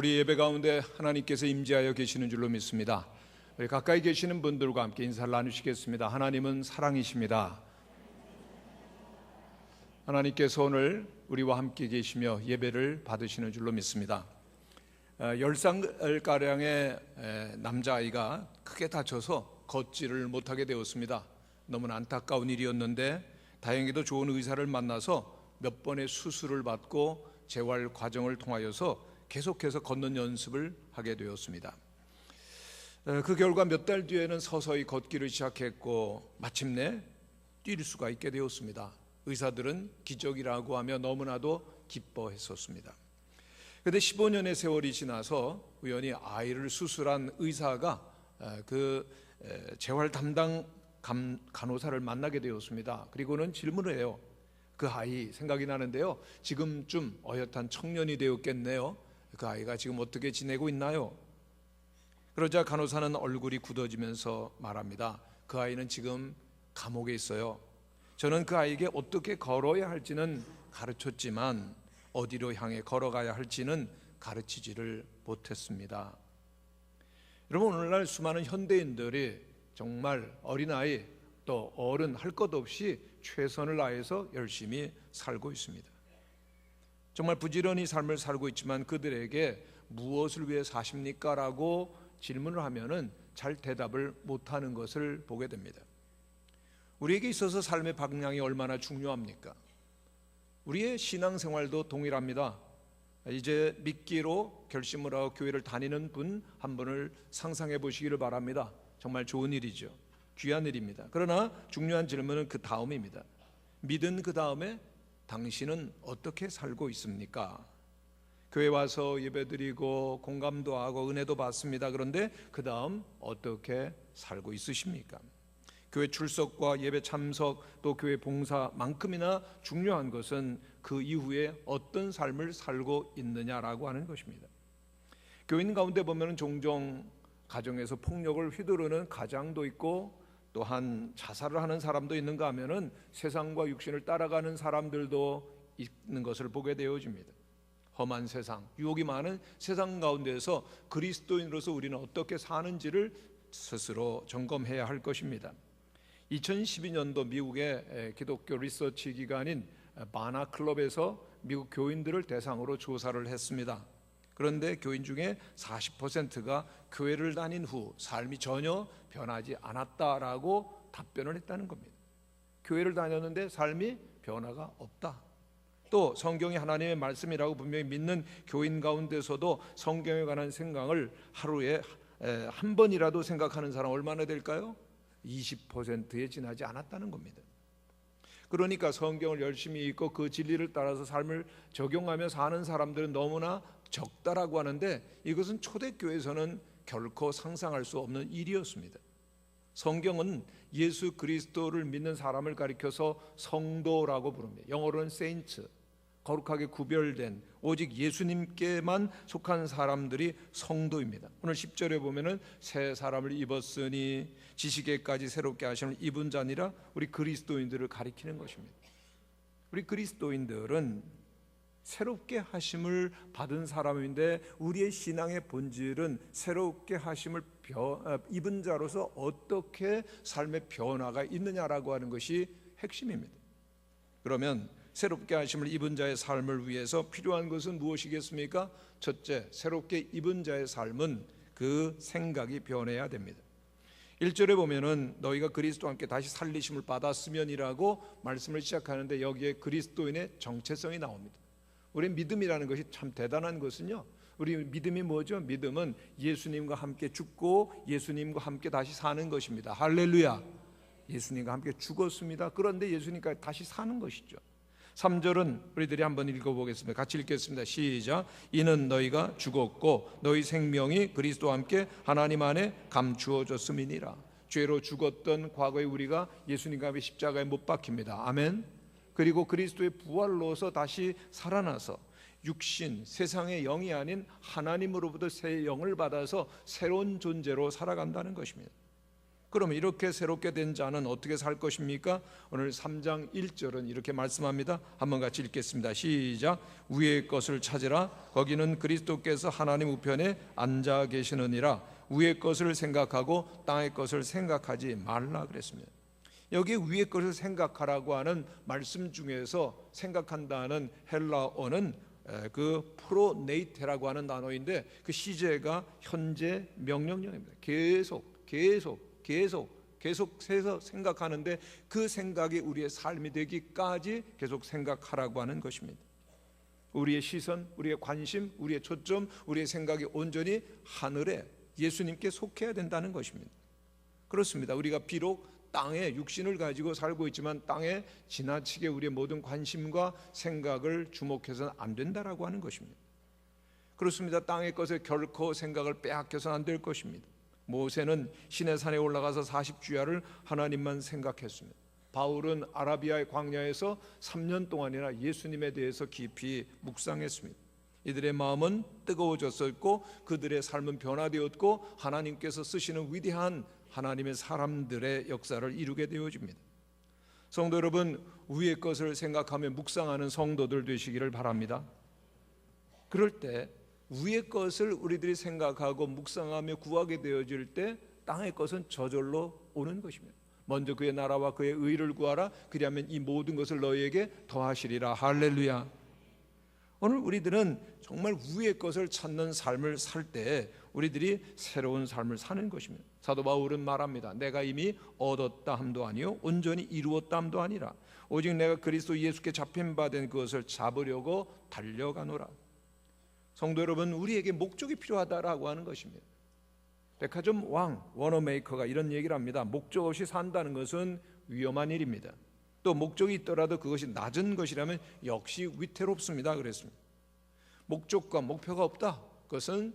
우리 예배 가운데 하나님께서 임재하여 계시는 줄로 믿습니다. 우리 가까이 계시는 분들과 함께 인사를 나누시겠습니다. 하나님은 사랑이십니다. 하나님께서 오늘 우리와 함께 계시며 예배를 받으시는 줄로 믿습니다. 10살가량의 남자아이가 크게 다쳐서 걷지를 못하게 되었습니다. 너무나 안타까운 일이었는데 다행히도 좋은 의사를 만나서 몇 번의 수술을 받고 재활 과정을 통하여서 계속해서 걷는 연습을 하게 되었습니다. 그 결과 몇 달 뒤에는 서서히 걷기를 시작했고 마침내 뛸 수가 있게 되었습니다. 의사들은 기적이라고 하며 너무나도 기뻐했었습니다. 그런데 15년의 세월이 지나서 우연히 아이를 수술한 의사가 그 재활 담당 간호사를 만나게 되었습니다. 그리고는 질문을 해요. 그 아이 생각이 나는데요, 지금쯤 어엿한 청년이 되었겠네요. 그 아이가 지금 어떻게 지내고 있나요? 그러자 간호사는 얼굴이 굳어지면서 말합니다. 그 아이는 지금 감옥에 있어요. 저는 그 아이에게 어떻게 걸어야 할지는 가르쳤지만 어디로 향해 걸어가야 할지는 가르치지를 못했습니다. 여러분, 오늘날 수많은 현대인들이 정말 어린아이 또 어른 할 것 없이 최선을 다해서 열심히 살고 있습니다. 정말 부지런히 삶을 살고 있지만 그들에게 무엇을 위해 사십니까? 라고 질문을 하면은 잘 대답을 못하는 것을 보게 됩니다. 우리에게 있어서 삶의 방향이 얼마나 중요합니까? 우리의 신앙생활도 동일합니다. 이제 믿기로 결심을 하고 교회를 다니는 분 한 분을 상상해 보시기를 바랍니다. 정말 좋은 일이죠. 귀한 일입니다. 그러나 중요한 질문은 그 다음입니다. 믿은 그 다음에 당신은 어떻게 살고 있습니까? 교회 와서 예배드리고 공감도 하고 은혜도 받습니다. 그런데 그 다음 어떻게 살고 있으십니까? 교회 출석과 예배 참석 또 교회 봉사만큼이나 중요한 것은 그 이후에 어떤 삶을 살고 있느냐라고 하는 것입니다. 교인 가운데 보면 종종 가정에서 폭력을 휘두르는 가장도 있고 또한 자살을 하는 사람도 있는가 하면은 세상과 육신을 따라가는 사람들도 있는 것을 보게 되어집니다. 험한 세상, 유혹이 많은 세상 가운데서 그리스도인으로서 우리는 어떻게 사는지를 스스로 점검해야 할 것입니다. 2012년도 미국의 기독교 리서치 기관인 바나 클럽에서 미국 교인들을 대상으로 조사를 했습니다. 그런데 교인 중에 40%가 교회를 다닌 후 삶이 전혀 변하지 않았다라고 답변을 했다는 겁니다. 교회를 다녔는데 삶이 변화가 없다. 또 성경이 하나님의 말씀이라고 분명히 믿는 교인 가운데서도 성경에 관한 생각을 하루에 한 번이라도 생각하는 사람 얼마나 될까요? 20%에 지나지 않았다는 겁니다. 그러니까 성경을 열심히 읽고 그 진리를 따라서 삶을 적용하며 사는 사람들은 너무나 적다라고 하는데 이것은 초대교회에서는 결코 상상할 수 없는 일이었습니다. 성경은 예수 그리스도를 믿는 사람을 가리켜서 성도라고 부릅니다. 영어로는 saints, 거룩하게 구별된 오직 예수님께만 속한 사람들이 성도입니다. 오늘 10절에 보면은 새 사람을 입었으니 지식에까지 새롭게 하심을 입은 자니라 우리 그리스도인들을 가리키는 것입니다. 우리 그리스도인들은 새롭게 하심을 받은 사람인데 우리의 신앙의 본질은 새롭게 하심을 입은 자로서 어떻게 삶의 변화가 있느냐라고 하는 것이 핵심입니다. 그러면 새롭게 하심을 입은 자의 삶을 위해서 필요한 것은 무엇이겠습니까? 첫째, 새롭게 입은 자의 삶은 그 생각이 변해야 됩니다. 1절에 보면은 너희가 그리스도와 함께 다시 살리심을 받았으면이라고 말씀을 시작하는데 여기에 그리스도인의 정체성이 나옵니다. 우리 믿음이라는 것이 참 대단한 것은요, 우리 믿음이 뭐죠? 믿음은 예수님과 함께 죽고 예수님과 함께 다시 사는 것입니다. 할렐루야. 예수님과 함께 죽었습니다. 그런데 예수님과 다시 사는 것이죠. 3절은 우리들이 한번 읽어보겠습니다. 같이 읽겠습니다. 시작. 이는 너희가 죽었고 너희 생명이 그리스도와 함께 하나님 안에 감추어졌음이니라. 죄로 죽었던 과거의 우리가 예수님과 함께 십자가에 못 박힙니다. 아멘. 그리고 그리스도의 부활로서 다시 살아나서 육신, 세상의 영이 아닌 하나님으로부터 새 영을 받아서 새로운 존재로 살아간다는 것입니다. 그러면 이렇게 새롭게 된 자는 어떻게 살 것입니까? 오늘 3장 1절은 이렇게 말씀합니다. 한번 같이 읽겠습니다. 시작. 위의 것을 찾으라. 거기는 그리스도께서 하나님 우편에 앉아 계시느니라. 위의 것을 생각하고 땅의 것을 생각하지 말라 그랬습니다. 여기 위의 것을 생각하라고 하는 말씀 중에서 생각한다는 헬라어는 그 프로네이테라고 하는 단어인데, 그 시제가 현재 명령형입니다. 계속해서 생각하는데, 그 생각이 우리의 삶이 되기까지 계속 생각하라고 하는 것입니다. 우리의 시선, 우리의 관심, 우리의 초점, 우리의 생각이 온전히 하늘에 예수님께 속해야 된다는 것입니다. 그렇습니다. 우리가 비록 땅에 육신을 가지고 살고 있지만 땅에 지나치게 우리의 모든 관심과 생각을 주목해서는 안 된다라고 하는 것입니다. 그렇습니다. 땅의 것에 결코 생각을 빼앗겨서는 안 될 것입니다. 모세는 시내산에 올라가서 40주야를 하나님만 생각했습니다. 바울은 아라비아의 광야에서 3년 동안이나 예수님에 대해서 깊이 묵상했습니다. 이들의 마음은 뜨거워졌었고 그들의 삶은 변화되었고 하나님께서 쓰시는 위대한 하나님의 사람들의 역사를 이루게 되어집니다. 성도 여러분, 위의 것을 생각하며 묵상하는 성도들 되시기를 바랍니다. 그럴 때 위의 것을 우리들이 생각하고 묵상하며 구하게 되어질 때 땅의 것은 저절로 오는 것입니다. 먼저 그의 나라와 그의 의를 구하라. 그리하면 이 모든 것을 너희에게 더하시리라. 할렐루야. 오늘 우리들은 정말 위의 것을 찾는 삶을 살 때 우리들이 새로운 삶을 사는 것입니다. 사도 바울은 말합니다. 내가 이미 얻었다 함도 아니요 온전히 이루었다 함도 아니라 오직 내가 그리스도 예수께 잡힌 바 된 그것을 잡으려고 달려가노라. 성도 여러분, 우리에게 목적이 필요하다라고 하는 것입니다. 백화점 왕 워너메이커가 이런 얘기를 합니다. 목적 없이 산다는 것은 위험한 일입니다. 또 목적이 있더라도 그것이 낮은 것이라면 역시 위태롭습니다. 그랬습니다. 목적과 목표가 없다. 그것은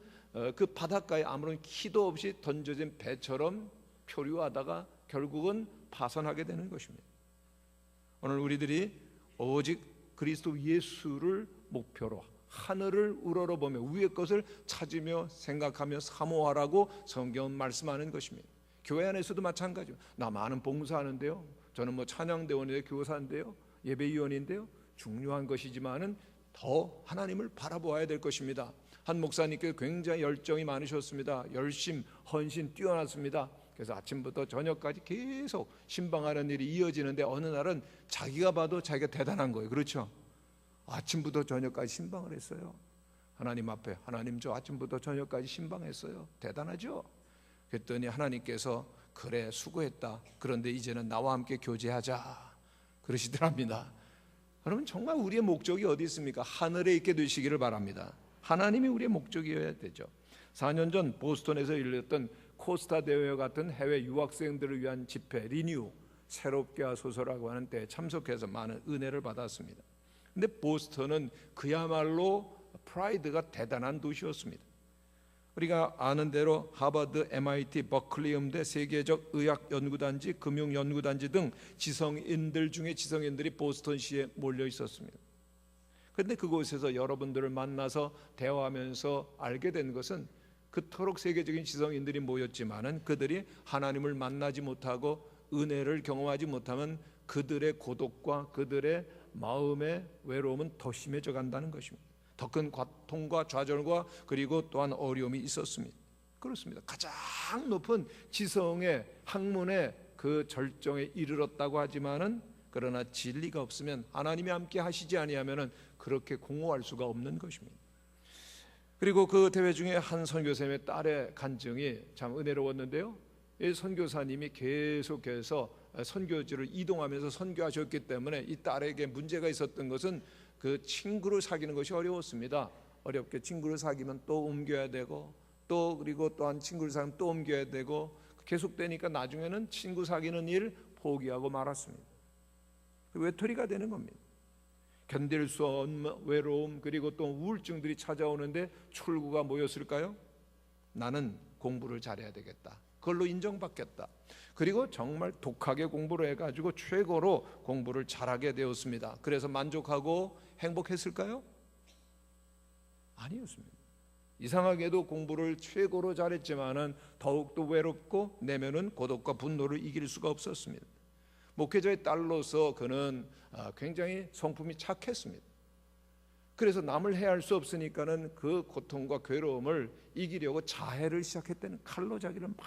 그 바닷가에 아무런 키도 없이 던져진 배처럼 표류하다가 결국은 파산하게 되는 것입니다. 오늘 우리들이 오직 그리스도 예수를 목표로 하늘을 우러러보며 위의 것을 찾으며 생각하며 사모하라고 성경은 말씀하는 것입니다. 교회 안에서도 마찬가지입니다. 나 많은 봉사하는데요, 저는 찬양대원인데요, 교사인데요, 예배위원인데요. 중요한 것이지만은 더 하나님을 바라보아야 될 것입니다. 한 목사님께 굉장히 열정이 많으셨습니다. 열심, 헌신 뛰어났습니다. 그래서 아침부터 저녁까지 계속 신방하는 일이 이어지는데 어느 날은 자기가 봐도 자기가 대단한 거예요. 그렇죠? 아침부터 저녁까지 신방을 했어요. 하나님 앞에, 하나님 저 아침부터 저녁까지 신방했어요. 대단하죠? 그랬더니 하나님께서 그래 수고했다. 그런데 이제는 나와 함께 교제하자 그러시더랍니다. 여러분, 정말 우리의 목적이 어디 있습니까? 하늘에 있게 되시기를 바랍니다. 하나님이 우리의 목적이어야 되죠. 4년 전 보스턴에서 열렸던 코스타 대회와 같은 해외 유학생들을 위한 집회 리뉴 새롭게 하소서라고 하는 데에 참석해서 많은 은혜를 받았습니다. 근데 보스턴은 그야말로 프라이드가 대단한 도시였습니다. 우리가 아는 대로 하버드, MIT, 버클리 음대, 세계적 의학연구단지, 금융연구단지 등 지성인들 중에 지성인들이 보스턴시에 몰려 있었습니다. 그런데 그곳에서 여러분들을 만나서 대화하면서 알게 된 것은 그토록 세계적인 지성인들이 모였지만은 그들이 하나님을 만나지 못하고 은혜를 경험하지 못하면 그들의 고독과 그들의 마음의 외로움은 더 심해져 간다는 것입니다. 더 큰 고통과 좌절과 그리고 또한 어려움이 있었습니다. 그렇습니다. 가장 높은 지성의 학문의 그 절정에 이르렀다고 하지만은 그러나 진리가 없으면 하나님이 함께 하시지 아니하면은 그렇게 공허할 수가 없는 것입니다. 그리고 그 대회 중에 한 선교사님의 딸의 간증이 참 은혜로웠는데요. 이 선교사님이 계속해서 선교지를 이동하면서 선교하셨기 때문에 이 딸에게 문제가 있었던 것은 그 친구를 사귀는 것이 어려웠습니다. 어렵게 친구를 사귀면 또 옮겨야 되고 또 그리고 또한 친구를 사귀면 또 옮겨야 되고 계속되니까 나중에는 친구 사귀는 일 포기하고 말았습니다. 외톨이가 되는 겁니다. 견딜 수 없는 외로움 그리고 또 우울증들이 찾아오는데 출구가 뭐였을까요? 나는 공부를 잘해야 되겠다. 그걸로 인정받겠다. 그리고 정말 독하게 공부를 해가지고 최고로 공부를 잘하게 되었습니다. 그래서 만족하고 행복했을까요? 아니었습니다. 이상하게도 공부를 최고로 잘했지만은 더욱더 외롭고 내면은 고독과 분노를 이길 수가 없었습니다. 목회자의 딸로서 그는 굉장히 성품이 착했습니다. 그래서 남을 해할 수 없으니까는 그 고통과 괴로움을 이기려고 자해를 시작했다는, 칼로 자기를 막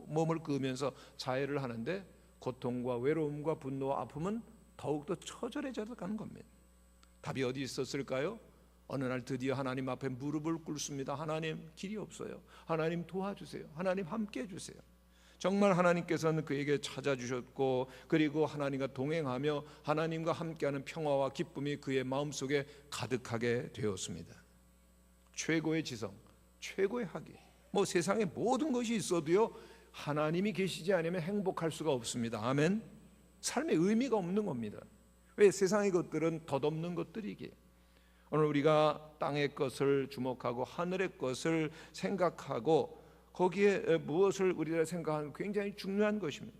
몸을 그으면서 자해를 하는데 고통과 외로움과 분노와 아픔은 더욱더 처절해져 가는 겁니다. 답이 어디 있었을까요? 어느 날 드디어 하나님 앞에 무릎을 꿇습니다. 하나님, 길이 없어요. 하나님 도와주세요. 하나님 함께 해주세요. 정말 하나님께서는 그에게 찾아주셨고, 그리고 하나님과 동행하며 하나님과 함께하는 평화와 기쁨이 그의 마음속에 가득하게 되었습니다. 최고의 지성, 최고의 학위, 세상에 모든 것이 있어도요, 하나님이 계시지 않으면 행복할 수가 없습니다. 아멘. 삶의 의미가 없는 겁니다. 왜? 세상의 것들은 덧없는 것들이기에. 오늘 우리가 땅의 것을 주목하고 하늘의 것을 생각하고 거기에 무엇을 우리가 생각하는 굉장히 중요한 것입니다.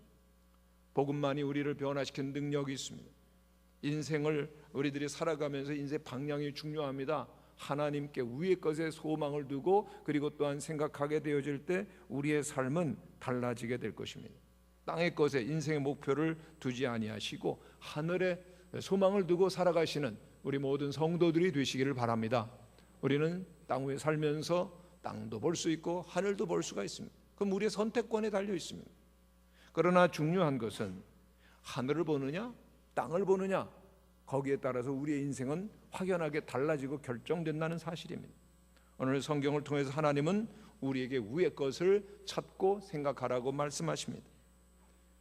복음만이 우리를 변화시키는 능력이 있습니다. 인생을 우리들이 살아가면서 인생 방향이 중요합니다. 하나님께 위의 것에 소망을 두고 그리고 또한 생각하게 되어질 때 우리의 삶은 달라지게 될 것입니다. 땅의 것에 인생의 목표를 두지 아니하시고 하늘에 소망을 두고 살아가시는 우리 모든 성도들이 되시기를 바랍니다. 우리는 땅 위에 살면서 땅도 볼 수 있고 하늘도 볼 수가 있습니다. 그럼 우리의 선택권에 달려 있습니다. 그러나 중요한 것은 하늘을 보느냐 땅을 보느냐, 거기에 따라서 우리의 인생은 확연하게 달라지고 결정된다는 사실입니다. 오늘 성경을 통해서 하나님은 우리에게 위의 것을 찾고 생각하라고 말씀하십니다.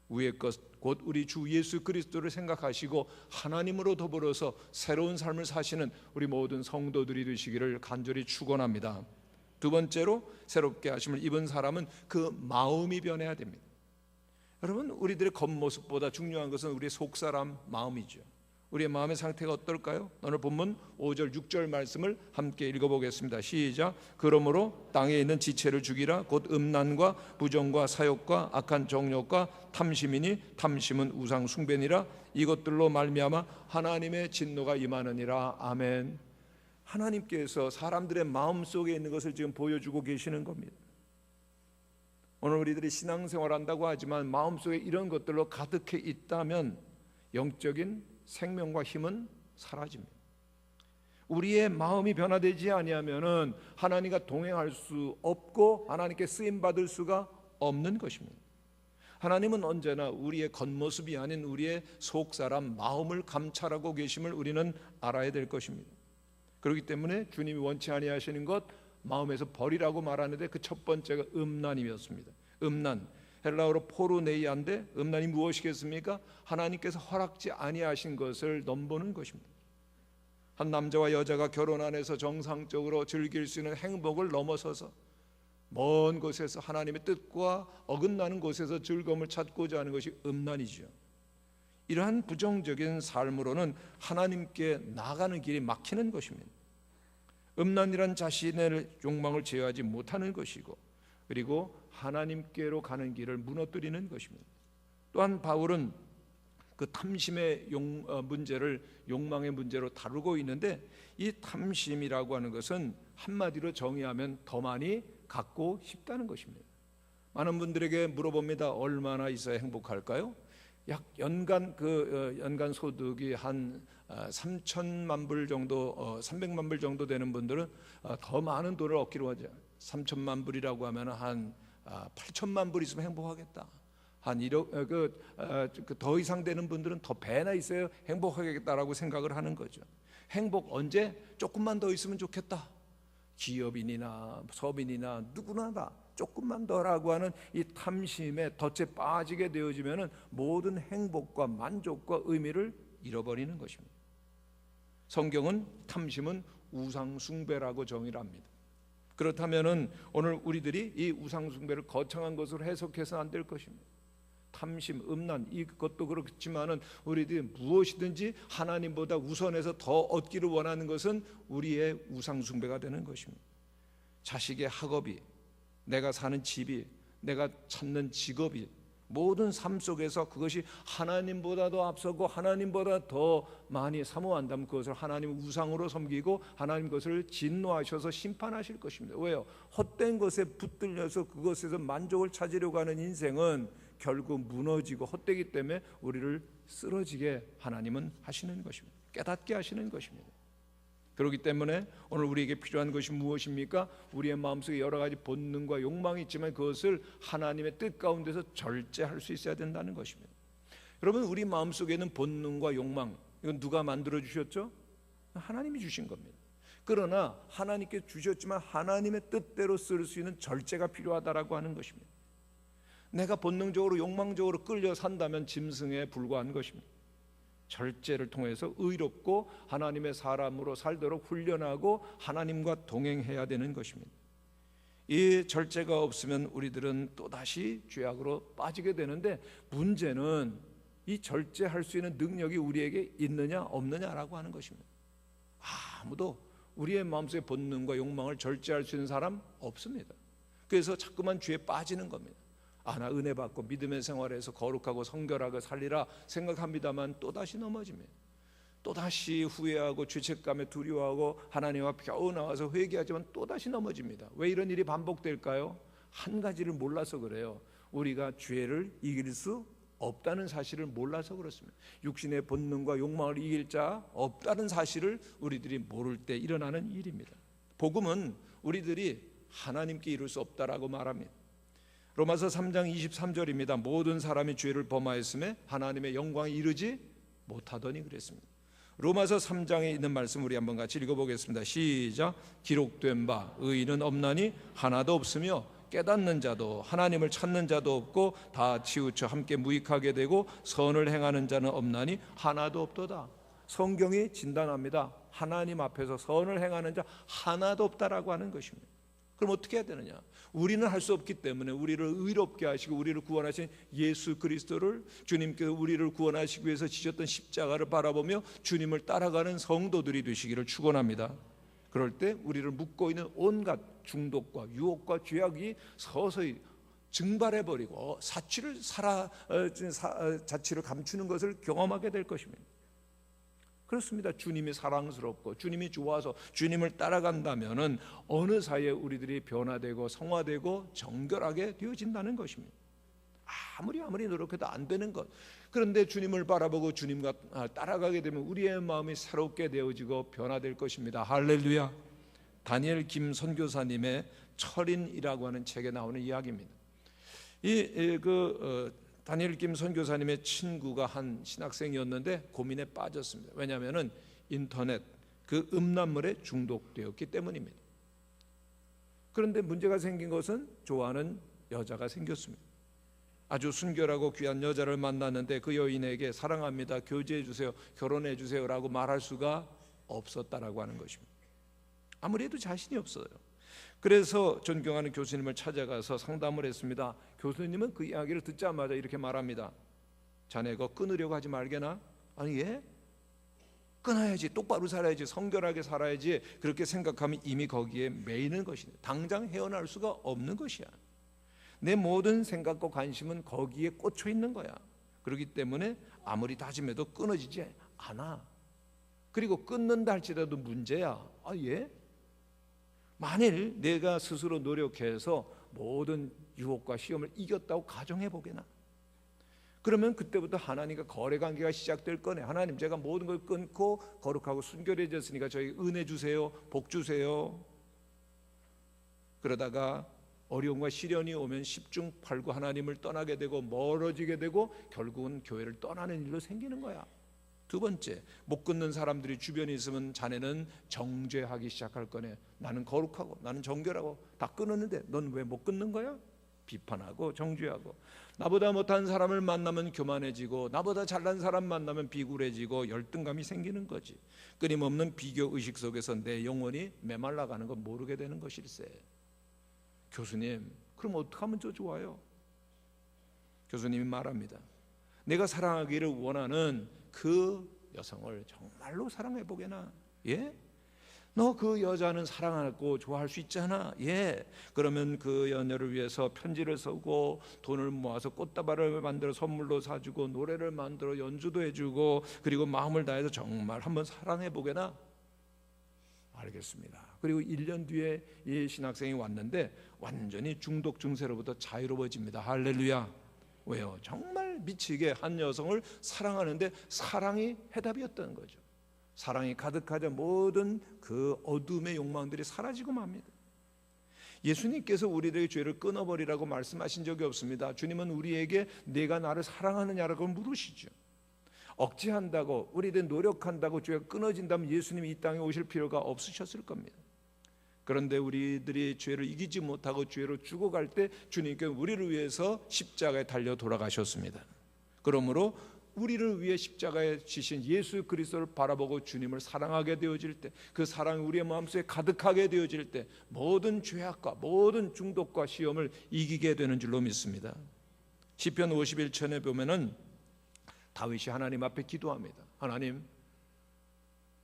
위의 것, 곧 우리 주 예수 그리스도를 생각하시고 하나님으로 더불어서 새로운 삶을 사시는 우리 모든 성도들이 되시기를 간절히 축원합니다. 두 번째로 새롭게 하심을 입은 사람은 그 마음이 변해야 됩니다. 여러분, 우리들의 겉모습보다 중요한 것은 우리의 속사람 마음이죠. 우리의 마음의 상태가 어떨까요? 오늘 본문 5절 6절 말씀을 함께 읽어보겠습니다. 시작. 그러므로 땅에 있는 지체를 죽이라. 곧 음란과 부정과 사욕과 악한 정욕과 탐심이니 탐심은 우상 숭배니라. 이것들로 말미암아 하나님의 진노가 임하느니라. 아멘. 하나님께서 사람들의 마음속에 있는 것을 지금 보여주고 계시는 겁니다. 오늘 우리들이 신앙생활한다고 하지만 마음속에 이런 것들로 가득해 있다면 영적인 생명과 힘은 사라집니다. 우리의 마음이 변화되지 아니하면은 하나님과 동행할 수 없고 하나님께 쓰임 받을 수가 없는 것입니다. 하나님은 언제나 우리의 겉모습이 아닌 우리의 속사람 마음을 감찰하고 계심을 우리는 알아야 될 것입니다. 그렇기 때문에 주님이 원치 아니하시는 것 마음에서 버리라고 말하는데 그 첫 번째가 음란이었습니다. 음란, 헬라어로 포르네이아인데 음란이 무엇이겠습니까? 하나님께서 허락지 아니하신 것을 넘보는 것입니다. 한 남자와 여자가 결혼 안에서 정상적으로 즐길 수 있는 행복을 넘어서서 먼 곳에서 하나님의 뜻과 어긋나는 곳에서 즐거움을 찾고자 하는 것이 음란이죠. 이러한 부정적인 삶으로는 하나님께 나가는 길이 막히는 것입니다. 음란이란 자신의 욕망을 제어하지 못하는 것이고, 그리고 하나님께로 가는 길을 무너뜨리는 것입니다. 또한 바울은 그 탐심의 문제를 욕망의 문제로 다루고 있는데, 이 탐심이라고 하는 것은 한마디로 정의하면 더 많이 갖고 싶다는 것입니다. 많은 분들에게 물어봅니다. 얼마나 있어야 행복할까요? 약 연간 연간 소득이 한 3천만 불 정도, 300만 불 정도 되는 분들은 더 많은 돈을 얻기로 하죠. 3천만 불이라고 하면 한 8천만 불 있으면 행복하겠다. 한 1억 더 이상 되는 분들은 더 배나 있어야 행복하겠다라고 생각을 하는 거죠. 행복 언제? 조금만 더 있으면 좋겠다. 기업인이나 서민이나 누구나 다 조금만 더라고 하는 이 탐심에 덫에 빠지게 되어지면은 모든 행복과 만족과 의미를 잃어버리는 것입니다. 성경은 탐심은 우상 숭배라고 정의를 합니다. 그렇다면은 오늘 우리들이 이 우상 숭배를 거창한 것으로 해석해서는 안 될 것입니다. 탐심, 음란 이것도 그렇지만은 우리들이 무엇이든지 하나님보다 우선해서 더 얻기를 원하는 것은 우리의 우상 숭배가 되는 것입니다. 자식의 학업이, 내가 사는 집이, 내가 찾는 직업이, 모든 삶 속에서 그것이 하나님보다도 앞서고 하나님보다 더 많이 사모한다면 그것을 하나님 우상으로 섬기고 하나님 것을 진노하셔서 심판하실 것입니다. 왜요? 헛된 것에 붙들려서 그것에서 만족을 찾으려고 하는 인생은 결국 무너지고 헛되기 때문에 우리를 쓰러지게 하나님은 하시는 것입니다. 깨닫게 하시는 것입니다. 그렇기 때문에 오늘 우리에게 필요한 것이 무엇입니까? 우리의 마음속에 여러 가지 본능과 욕망이 있지만 그것을 하나님의 뜻 가운데서 절제할 수 있어야 된다는 것입니다. 여러분, 우리 마음속에는 본능과 욕망, 이건 누가 만들어 주셨죠? 하나님이 주신 겁니다. 그러나 하나님께 주셨지만 하나님의 뜻대로 쓸 수 있는 절제가 필요하다라고 하는 것입니다. 내가 본능적으로 욕망적으로 끌려 산다면 짐승에 불과한 것입니다. 절제를 통해서 의롭고 하나님의 사람으로 살도록 훈련하고 하나님과 동행해야 되는 것입니다. 이 절제가 없으면 우리들은 또다시 죄악으로 빠지게 되는데, 문제는 이 절제할 수 있는 능력이 우리에게 있느냐 없느냐라고 하는 것입니다. 아무도 우리의 마음속의 본능과 욕망을 절제할 수 있는 사람 없습니다. 그래서 자꾸만 죄에 빠지는 겁니다. 나 은혜 받고 믿음의 생활에서 거룩하고 성결하게 살리라 생각합니다만 또다시 넘어집니다. 또다시 후회하고 죄책감에 두려워하고 하나님 앞에 겨우 나와서 회개하지만 또다시 넘어집니다. 왜 이런 일이 반복될까요? 한 가지를 몰라서 그래요. 우리가 죄를 이길 수 없다는 사실을 몰라서 그렇습니다. 육신의 본능과 욕망을 이길 자 없다는 사실을 우리들이 모를 때 일어나는 일입니다. 복음은 우리들이 하나님께 이룰 수 없다라고 말합니다. 로마서 3장 23절입니다. 모든 사람이 죄를 범하였음에 하나님의 영광에 이르지 못하더니 그랬습니다. 로마서 3장에 있는 말씀 우리 한번 같이 읽어보겠습니다. 시작. 기록된 바 의인은 없나니 하나도 없으며 깨닫는 자도 하나님을 찾는 자도 없고 다 치우쳐 함께 무익하게 되고 선을 행하는 자는 없나니 하나도 없도다. 성경이 진단합니다. 하나님 앞에서 선을 행하는 자 하나도 없다라고 하는 것입니다. 그럼 어떻게 해야 되느냐? 우리는 할 수 없기 때문에 우리를 의롭게 하시고 우리를 구원하신 예수 그리스도를, 주님께서 우리를 구원하시기 위해서 지셨던 십자가를 바라보며 주님을 따라가는 성도들이 되시기를 축원합니다. 그럴 때 우리를 묶고 있는 온갖 중독과 유혹과 죄악이 서서히 증발해버리고 자취를 감추는 것을 경험하게 될 것입니다. 그렇습니다. 주님이 사랑스럽고 주님이 좋아서 주님을 따라간다면은 어느 사이에 우리들이 변화되고 성화되고 정결하게 되어진다는 것입니다. 아무리 노력해도 안 되는 것. 그런데 주님을 바라보고 주님과 따라가게 되면 우리의 마음이 새롭게 되어지고 변화될 것입니다. 할렐루야. 다니엘 김 선교사님의 철인이라고 하는 책에 나오는 이야기입니다. 다니엘 김 선교사님의 친구가 한 신학생이었는데 고민에 빠졌습니다. 왜냐하면 인터넷 그 음란물에 중독되었기 때문입니다. 그런데 문제가 생긴 것은 좋아하는 여자가 생겼습니다. 아주 순결하고 귀한 여자를 만났는데 그 여인에게 사랑합니다, 교제해 주세요, 결혼해 주세요라고 말할 수가 없었다라고 하는 것입니다. 아무리 해도 자신이 없어요. 그래서 존경하는 교수님을 찾아가서 상담을 했습니다. 교수님은 그 이야기를 듣자마자 이렇게 말합니다. 자네 그거 끊으려고 하지 말게나. 아니, 예? 끊어야지, 똑바로 살아야지, 성결하게 살아야지. 그렇게 생각하면 이미 거기에 매이는 것이네. 당장 헤어날 수가 없는 것이야. 내 모든 생각과 관심은 거기에 꽂혀 있는 거야. 그렇기 때문에 아무리 다짐해도 끊어지지 않아. 그리고 끊는다 할지라도 문제야. 예? 만일 내가 스스로 노력해서 모든 유혹과 시험을 이겼다고 가정해 보게나. 그러면 그때부터 하나님과 거래 관계가 시작될 거네. 하나님, 제가 모든 걸 끊고 거룩하고 순결해졌으니까 저희 은혜 주세요, 복 주세요. 그러다가 어려움과 시련이 오면 10중 8구 하나님을 떠나게 되고 멀어지게 되고 결국은 교회를 떠나는 일로 생기는 거야. 두 번째, 못 끊는 사람들이 주변에 있으면 자네는 정죄하기 시작할 거네. 나는 거룩하고 나는 정결하고 다 끊었는데 넌 왜 못 끊는 거야? 비판하고 정죄하고. 나보다 못한 사람을 만나면 교만해지고 나보다 잘난 사람 만나면 비굴해지고 열등감이 생기는 거지. 끊임없는 비교 의식 속에서 내 영혼이 메말라가는 거 모르게 되는 것일세. 교수님, 그럼 어떻게 하면 저 좋아요? 교수님이 말합니다. 내가 사랑하기를 원하는 그 여성을 정말로 사랑해 보게나. 예? 너 그 여자는 사랑하고 좋아할 수 있잖아. 예. 그러면 그 여녀를 위해서 편지를 쓰고 돈을 모아서 꽃다발을 만들어 선물로 사주고 노래를 만들어 연주도 해주고 그리고 마음을 다해서 정말 한번 사랑해 보게나. 알겠습니다. 그리고 1년 뒤에 이 신학생이 왔는데 완전히 중독 증세로부터 자유로워집니다. 할렐루야. 왜요? 정말 미치게 한 여성을 사랑하는데 사랑이 해답이었다는 거죠. 사랑이 가득하자 모든 그 어둠의 욕망들이 사라지고 맙니다. 예수님께서 우리들의 죄를 끊어버리라고 말씀하신 적이 없습니다. 주님은 우리에게 내가 나를 사랑하느냐라고 물으시죠. 억지한다고 우리들 노력한다고 죄가 끊어진다면 예수님이 이 땅에 오실 필요가 없으셨을 겁니다. 그런데 우리들이 죄를 이기지 못하고 죄로 죽어갈 때 주님께서 우리를 위해서 십자가에 달려 돌아가셨습니다. 그러므로 우리를 위해 십자가에 지신 예수 그리스도를 바라보고 주님을 사랑하게 되어질 때, 그 사랑이 우리의 마음속에 가득하게 되어질 때 모든 죄악과 모든 중독과 시험을 이기게 되는 줄로 믿습니다. 시편 51편에 보면은 다윗이 하나님 앞에 기도합니다. 하나님,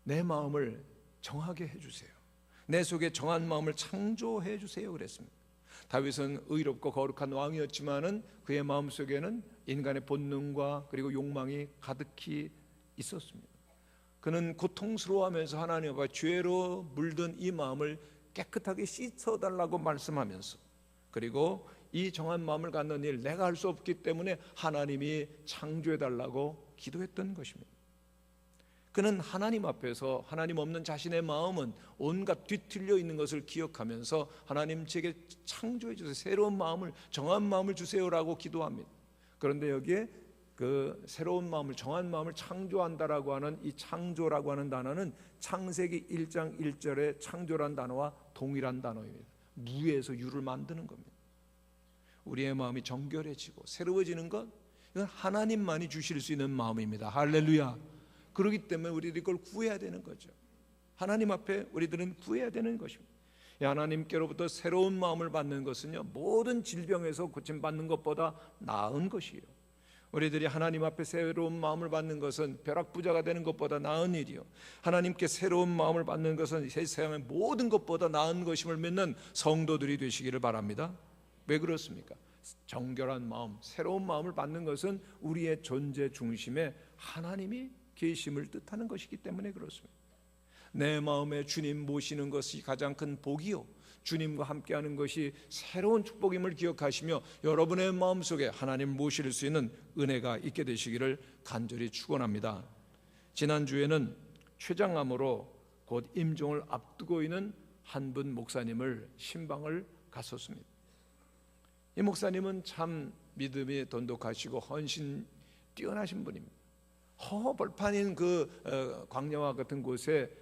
내 마음을 정하게 해주세요. 내 속에 정한 마음을 창조해 주세요 그랬습니다. 다윗은 의롭고 거룩한 왕이었지만은 그의 마음속에는 인간의 본능과 그리고 욕망이 가득히 있었습니다. 그는 고통스러워하면서 하나님 앞에 죄로 물든 이 마음을 깨끗하게 씻어달라고 말씀하면서, 그리고 이 정한 마음을 갖는 일 내가 할 수 없기 때문에 하나님이 창조해달라고 기도했던 것입니다. 그는 하나님 앞에서 하나님 없는 자신의 마음은 온갖 뒤틀려 있는 것을 기억하면서 하나님 제게 창조해 주세요, 새로운 마음을, 정한 마음을 주세요라고 기도합니다. 그런데 여기에 그 새로운 마음을, 정한 마음을 창조한다라고 하는 이 창조라고 하는 단어는 창세기 1장 1절의 창조란 단어와 동일한 단어입니다. 무에서 유를 만드는 겁니다. 우리의 마음이 정결해지고 새로워지는 것, 이건 하나님만이 주실 수 있는 마음입니다. 할렐루야. 그렇기 때문에 우리들이 이걸 구해야 되는 거죠. 하나님 앞에 우리들은 구해야 되는 것입니다. 하나님께로부터 새로운 마음을 받는 것은요, 모든 질병에서 고침받는 것보다 나은 것이에요. 우리들이 하나님 앞에 새로운 마음을 받는 것은 벼락부자가 되는 것보다 나은 일이요, 하나님께 새로운 마음을 받는 것은 세상의 모든 것보다 나은 것임을 믿는 성도들이 되시기를 바랍니다. 왜 그렇습니까? 정결한 마음, 새로운 마음을 받는 것은 우리의 존재 중심에 하나님이 계심을 뜻하는 것이기 때문에 그렇습니다. 내 마음에 주님 모시는 것이 가장 큰 복이요, 주님과 함께하는 것이 새로운 축복임을 기억하시며 여러분의 마음속에 하나님 모실 수 있는 은혜가 있게 되시기를 간절히 축원합니다. 지난주에는 췌장암으로 곧 임종을 앞두고 있는 한 분 목사님을 신방을 갔었습니다. 이 목사님은 참 믿음이 돈독하시고 헌신 뛰어나신 분입니다. 허벌판인 그 광야와 같은 곳에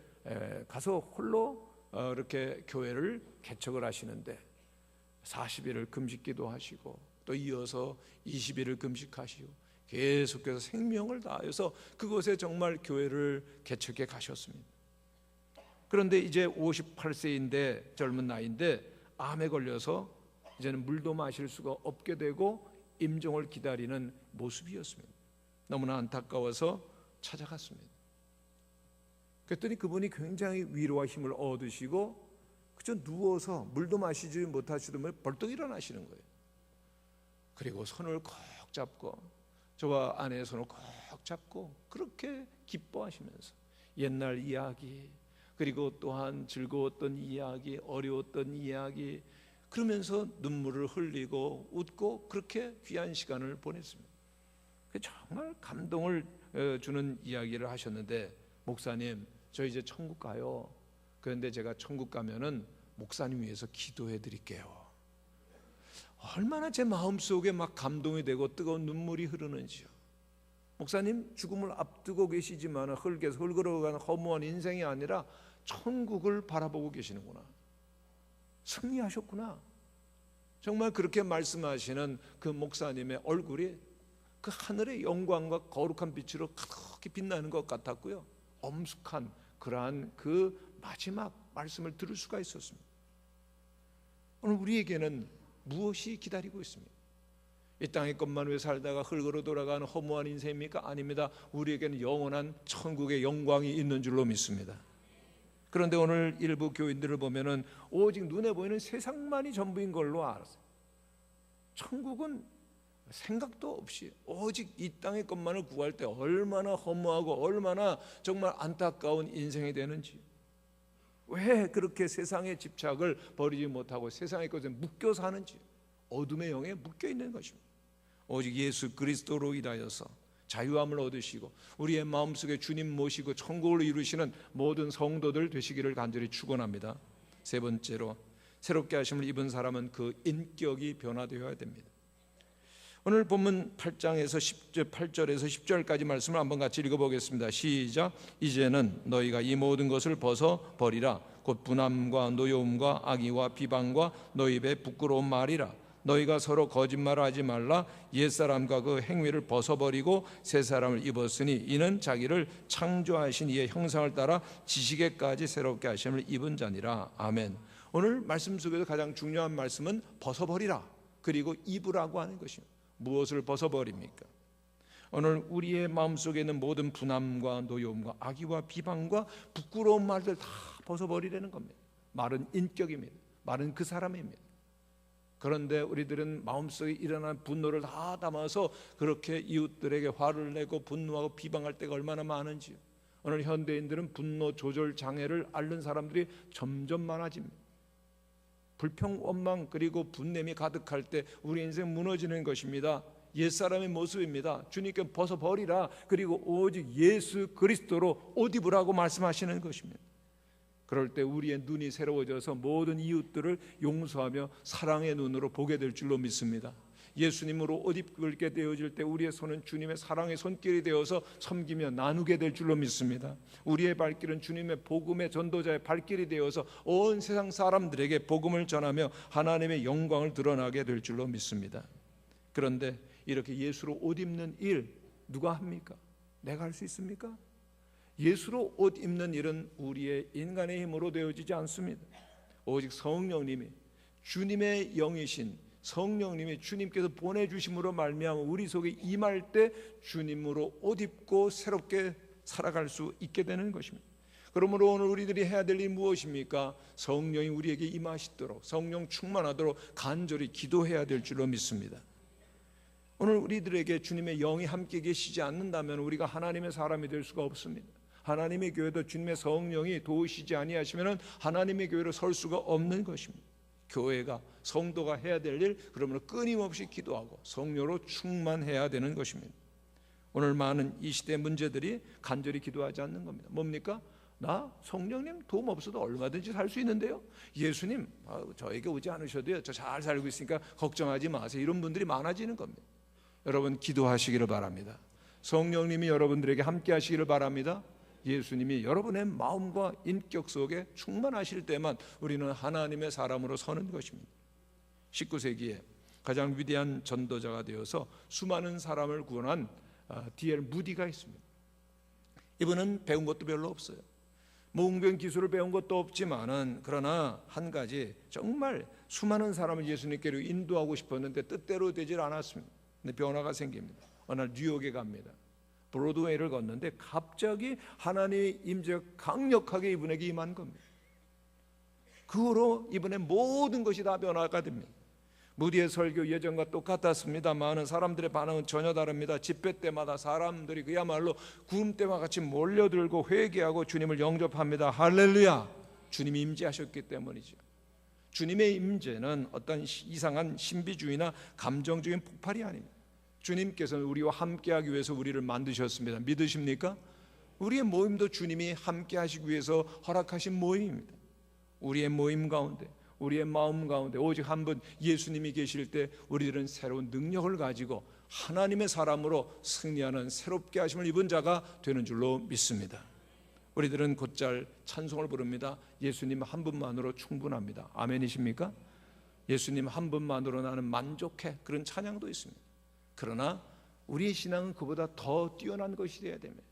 가서 홀로 이렇게 교회를 개척을 하시는데 40일을 금식기도 하시고 또 이어서 20일을 금식하시고 계속해서 생명을 다해서 그곳에 정말 교회를 개척해 가셨습니다. 그런데 이제 58세인데 젊은 나이인데 암에 걸려서 이제는 물도 마실 수가 없게 되고 임종을 기다리는 모습이었습니다. 너무나 안타까워서 찾아갔습니다. 그랬더니 그분이 굉장히 위로와 힘을 얻으시고 그저 누워서 물도 마시지 못하시더니 벌떡 일어나시는 거예요. 그리고 손을 꼭 잡고, 저와 아내의 손을 꼭 잡고 그렇게 기뻐하시면서 옛날 이야기, 그리고 또한 즐거웠던 이야기, 어려웠던 이야기, 그러면서 눈물을 흘리고 웃고 그렇게 귀한 시간을 보냈습니다. 정말 감동을 주는 이야기를 하셨는데, 목사님 저 이제 천국 가요. 그런데 제가 천국 가면은 목사님 위해서 기도해 드릴게요. 얼마나 제 마음속에 막 감동이 되고 뜨거운 눈물이 흐르는지요. 목사님 죽음을 앞두고 계시지만 흙에서 흙으로가는 허무한 인생이 아니라 천국을 바라보고 계시는구나, 승리하셨구나. 정말 그렇게 말씀하시는 그 목사님의 얼굴이 그 하늘의 영광과 거룩한 빛으로 가득히 빛나는 것 같았고요, 엄숙한 그러한 그 마지막 말씀을 들을 수가 있었습니다. 오늘 우리에게는 무엇이 기다리고 있습니까? 이 땅의 것만 위해 살다가 흙으로 돌아가는 허무한 인생입니까? 아닙니다. 우리에게는 영원한 천국의 영광이 있는 줄로 믿습니다. 그런데 오늘 일부 교인들을 보면은 오직 눈에 보이는 세상만이 전부인 걸로 알았어요. 천국은 생각도 없이 오직 이 땅의 것만을 구할 때 얼마나 허무하고 얼마나 정말 안타까운 인생이 되는지, 왜 그렇게 세상의 집착을 버리지 못하고 세상의 것에 묶여 사는지, 어둠의 영에 묶여 있는 것입니다. 오직 예수 그리스도로 인하여서 자유함을 얻으시고 우리의 마음속에 주님 모시고 천국을 이루시는 모든 성도들 되시기를 간절히 축원합니다. 세 번째로, 새롭게 하심을 입은 사람은 그 인격이 변화되어야 됩니다. 오늘 본문 8절에서 10절까지 말씀을 한번 같이 읽어보겠습니다. 시작. 이제는 너희가 이 모든 것을 벗어 버리라. 곧 분함과 노여움과 악의와 비방과 너희 입에 부끄러운 말이라. 너희가 서로 거짓말을 하지 말라. 옛사람과 그 행위를 벗어버리고 새 사람을 입었으니 이는 자기를 창조하신 이의 형상을 따라 지식에까지 새롭게 하심을 입은 자니라. 아멘. 오늘 말씀 속에서 가장 중요한 말씀은 벗어버리라, 그리고 입으라고 하는 것입니다. 무엇을 벗어버립니까? 오늘 우리의 마음속에 있는 모든 분함과 노여움과 악의와 비방과 부끄러운 말들 다 벗어버리라는 겁니다. 말은 인격입니다. 말은 그 사람입니다. 그런데 우리들은 마음속에 일어난 분노를 다 담아서 그렇게 이웃들에게 화를 내고 분노하고 비방할 때가 얼마나 많은지요. 오늘 현대인들은 분노 조절 장애를 앓는 사람들이 점점 많아집니다. 불평, 원망 그리고 분냄이 가득할 때 우리 인생 무너지는 것입니다. 옛사람의 모습입니다. 주님께 벗어버리라, 그리고 오직 예수 그리스도로 옷 입으라고 말씀하시는 것입니다. 그럴 때 우리의 눈이 새로워져서 모든 이웃들을 용서하며 사랑의 눈으로 보게 될 줄로 믿습니다. 예수님으로 옷 입게 되어질 때 우리의 손은 주님의 사랑의 손길이 되어서 섬기며 나누게 될 줄로 믿습니다. 우리의 발길은 주님의 복음의 전도자의 발길이 되어서 온 세상 사람들에게 복음을 전하며 하나님의 영광을 드러나게 될 줄로 믿습니다. 그런데 이렇게 예수로 옷 입는 일 누가 합니까? 내가 할 수 있습니까? 예수로 옷 입는 일은 우리의 인간의 힘으로 되어지지 않습니다. 오직 성령님이, 주님의 영이신 성령님이 주님께서 보내주심으로 말미암아 우리 속에 임할 때 주님으로 옷 입고 새롭게 살아갈 수 있게 되는 것입니다. 그러므로 오늘 우리들이 해야 될 일이 무엇입니까? 성령이 우리에게 임하시도록, 성령 충만하도록 간절히 기도해야 될 줄로 믿습니다. 오늘 우리들에게 주님의 영이 함께 계시지 않는다면 우리가 하나님의 사람이 될 수가 없습니다. 하나님의 교회도 주님의 성령이 도우시지 아니하시면 하나님의 교회로 설 수가 없는 것입니다. 교회가, 성도가 해야 될 일, 그러므로 끊임없이 기도하고 성령으로 충만해야 되는 것입니다. 오늘 많은 이 시대 문제들이 간절히 기도하지 않는 겁니다. 뭡니까? 나 성령님 도움 없어도 얼마든지 살 수 있는데요. 예수님 저에게 오지 않으셔도요, 저 잘 살고 있으니까 걱정하지 마세요. 이런 분들이 많아지는 겁니다. 여러분 기도하시기를 바랍니다. 성령님이 여러분들에게 함께 하시기를 바랍니다. 예수님이 여러분의 마음과 인격 속에 충만하실 때만 우리는 하나님의 사람으로 서는 것입니다. 19세기에 가장 위대한 전도자가 되어서 수많은 사람을 구원한 D.L. 무디가 있습니다. 이분은 배운 것도 별로 없어요. 웅변 기술을 배운 것도 없지만은, 그러나 한 가지, 정말 수많은 사람을 예수님께로 인도하고 싶었는데 뜻대로 되질 않았습니다. 근데 변화가 생깁니다. 어느 날 뉴욕에 갑니다. 브로드웨이를 걷는데 갑자기 하나님의 임재가 강력하게 이분에게 임한 겁니다. 그 후로 이분의 모든 것이 다 변화가 됩니다. 무디의 설교 예전과 똑같았습니다만 사람들의 반응은 전혀 다릅니다. 집회 때마다 사람들이 그야말로 구름대와 같이 몰려들고 회개하고 주님을 영접합니다. 할렐루야! 주님이 임재하셨기 때문이죠. 주님의 임재는 어떤 이상한 신비주의나 감정적인 폭발이 아닙니다. 주님께서는 우리와 함께하기 위해서 우리를 만드셨습니다. 믿으십니까? 우리의 모임도 주님이 함께하시기 위해서 허락하신 모임입니다. 우리의 모임 가운데, 우리의 마음 가운데 오직 한 분 예수님이 계실 때 우리들은 새로운 능력을 가지고 하나님의 사람으로 승리하는 새롭게 하심을 입은 자가 되는 줄로 믿습니다. 우리들은 곧잘 찬송을 부릅니다. 예수님 한 분만으로 충분합니다. 아멘이십니까? 예수님 한 분만으로 나는 만족해, 그런 찬양도 있습니다. 그러나 우리의 신앙은 그보다 더 뛰어난 것이 되어야 됩니다.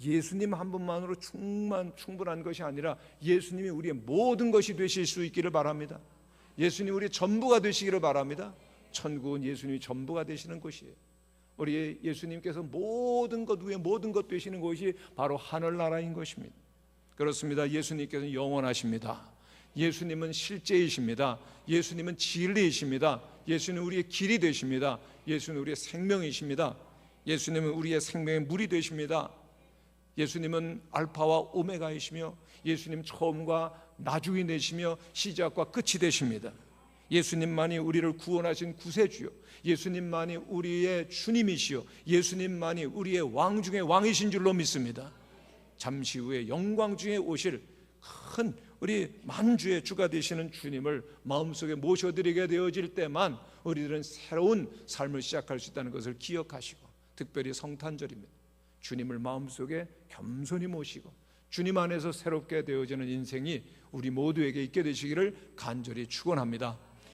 예수님 한 분만으로 충분한 것이 아니라 예수님이 우리의 모든 것이 되실 수 있기를 바랍니다. 예수님이 우리의 전부가 되시기를 바랍니다. 천국은 예수님이 전부가 되시는 곳이에요. 우리 예수님께서 모든 것 위에 모든 것 되시는 곳이 바로 하늘나라인 것입니다. 그렇습니다. 예수님께서는 영원하십니다. 예수님은 실제이십니다. 예수님은 진리이십니다. 예수님은 우리의 길이 되십니다. 예수님은 우리의 생명이십니다. 예수님은 우리의 생명의 물이 되십니다. 예수님은 알파와 오메가이시며 예수님 처음과 나중이 되시며 시작과 끝이 되십니다. 예수님만이 우리를 구원하신 구세주요, 예수님만이 우리의 주님이시요, 예수님만이 우리의 왕 중의 왕이신 줄로 믿습니다. 잠시 후에 영광 중에 오실 큰 우리 만주의 주가 되시는 주님을 마음속에 모셔드리게 되어질 때만 우리들은 새로운 삶을 시작할 수 있다는 것을 기억하시고, 특별히 성탄절입니다. 주님을 마음속에 겸손히 모시고 주님 안에서 새롭게 되어지는 인생이 우리 모두에게 있게 되시기를 간절히 축원합니다.